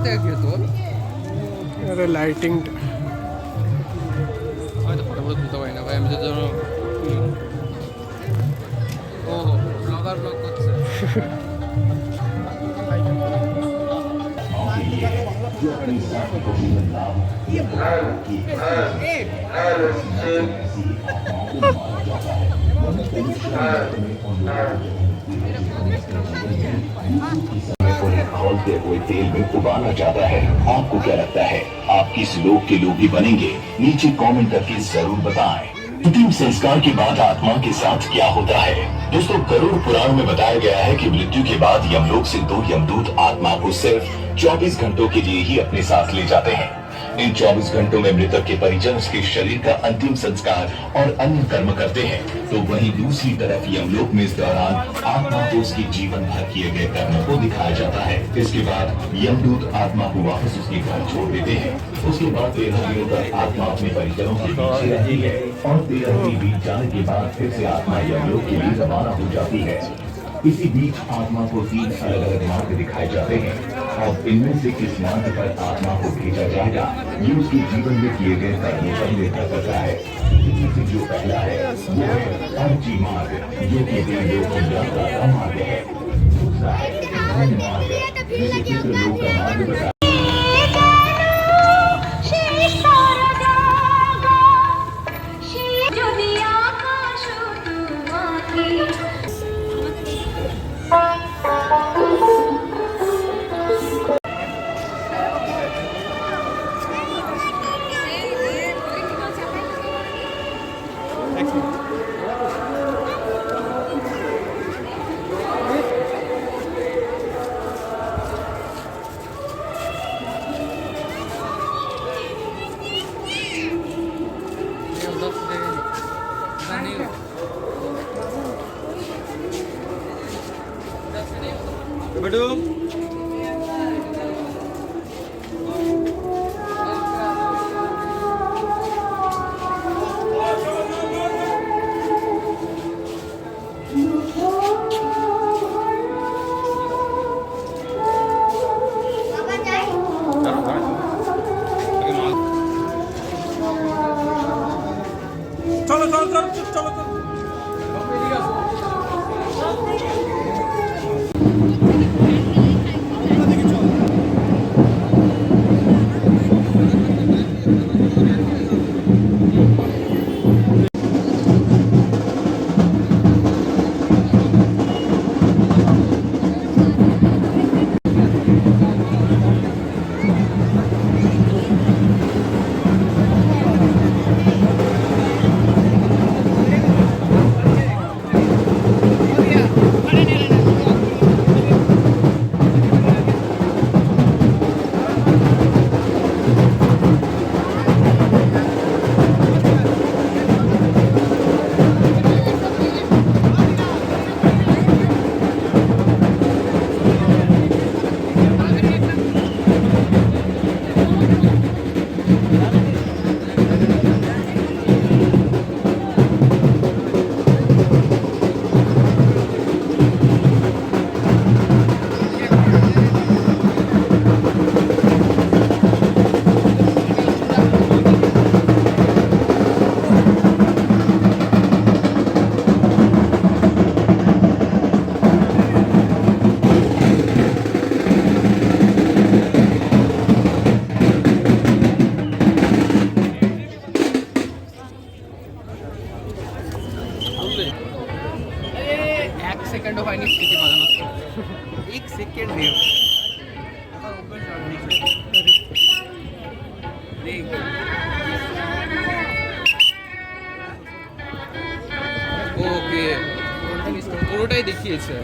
থেকে কি হতো? আরে লাইটিংটা হয়তো ফটোফটো তুলতে পারি না ভাই, আমি তো ধরো ও ব্লগার ব্লগ করছে। खोलते हुए तेल में उबाला जाता है। आपको क्या लगता है आप किस लोग के लोभी बनेंगे? नीचे कमेंट करके जरूर बताएं। अंतिम संस्कार के बाद आत्मा के साथ क्या होता है? दोस्तों, गरुड़ पुराण में बताया गया है कि मृत्यु के बाद यमलोक से 2 यमदूत आत्मा को सिर्फ 24 घंटों के लिए ही अपने साथ ले जाते हैं। इन 24 घंटों में मृतक के परिजन उसके शरीर का अंतिम संस्कार और अन्य कर्म करते हैं, तो वहीं दूसरी तरफ यमलोक में इस दौरान आत्मा को उसके जीवन भर किए गए कर्मों को दिखाया जाता है। इसके बाद यमदूत आत्मा को वापस उसके घर छोड़ देते हैं। उसके बाद 13 दिनों तक आत्मा अपने परिजनों के बीच रहती है और 13 दिन बीत जाने के बाद फिर से आत्मा यमलोक के लिए रवाना हो जाती है। इसी बीच आत्मा को 3 अलग अलग मार्ग दिखाए जाते हैं और इनमें से किस मार्ग पर आत्मा को भेजा जाएगा ये उसके जीवन में किए गए कर्मों पर निर्भर करता है। इनमें से जो पहला है वो है अर्ची मार्ग, जो कि देवलोक की यात्रा का मार्ग है। दूसरा है धन मार्ग, जिसे पितृलोक का मार्ग बताया। बड़ू চলো চলো চলো চলো চলো। सेकंड हयनि स्थिति बाजानो एक सेकेंड ओके পুরোটাই দেখিয়েছে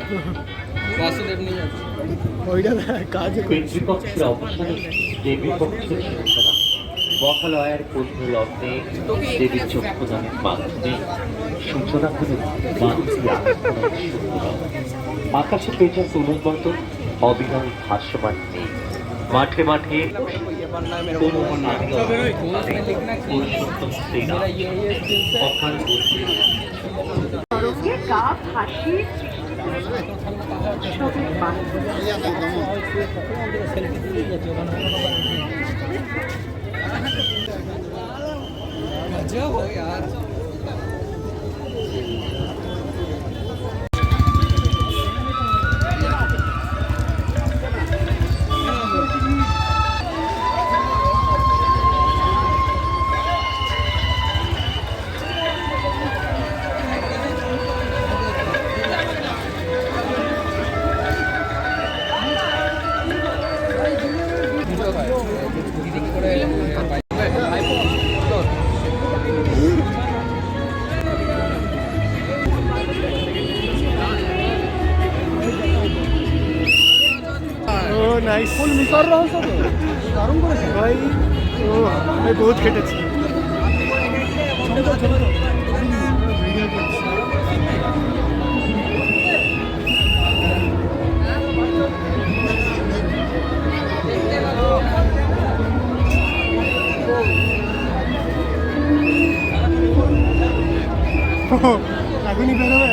বাসুদেব নিয়ে আছে ওইটা কাজ পিতৃপক্ষের অবসানে দেবী পক্ষের সূচনা মহালয়ার পূর্ণ লগ্নে দেবীর চক্ষুদানের মাধ্যমে সূচনা হল আকাশে পেঁচা তুলোর মতো অবিনয় ভাসমান নেই মাঠে মাঠে गजब हो यार। নাইস ফুল মিস কর রহো সব দারুণ করেছে ভাই। ও আমি বহুত খেটেছি। এখনই বেরোবে,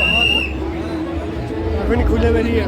এখনই খুলে বেরিয়ে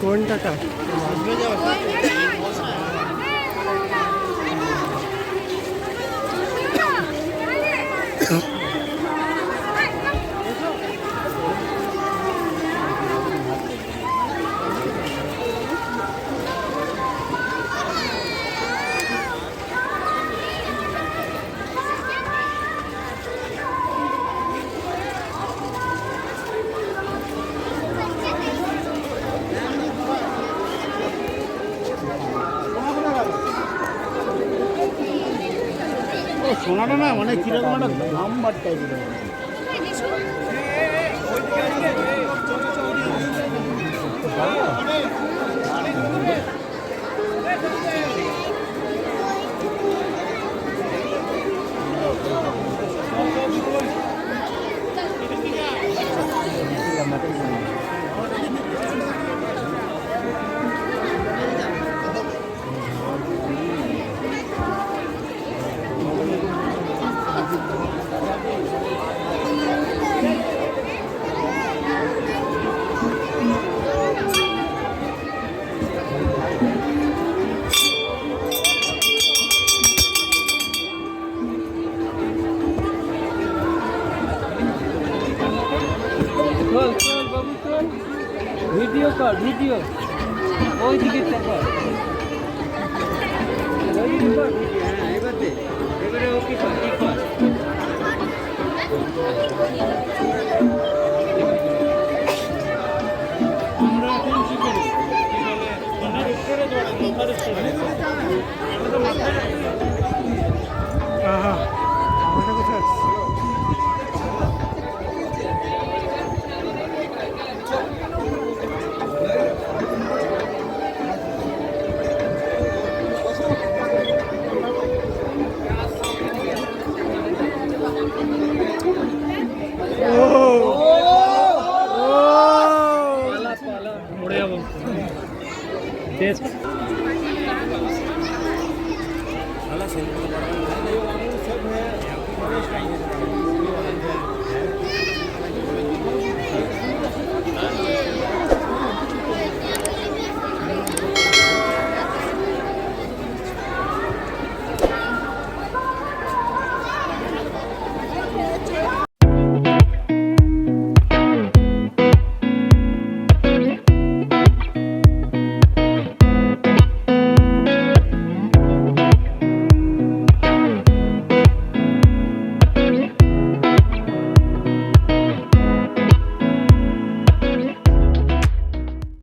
কোন টাকা সোনাটা না মানে কিরকম একটা নাম্বার টাইপের। ভিডিও কর, ভিডিও ওই দিকে চাপা, ওই দিকে কর। হ্যাঁ এবার দে, এবারে ওকে কর, কি কর। আমরা এখন কি করি, কি বলে মানে উপরে ধরে নম্বর স্টোরে আহা আমাদের কোথায় আছে?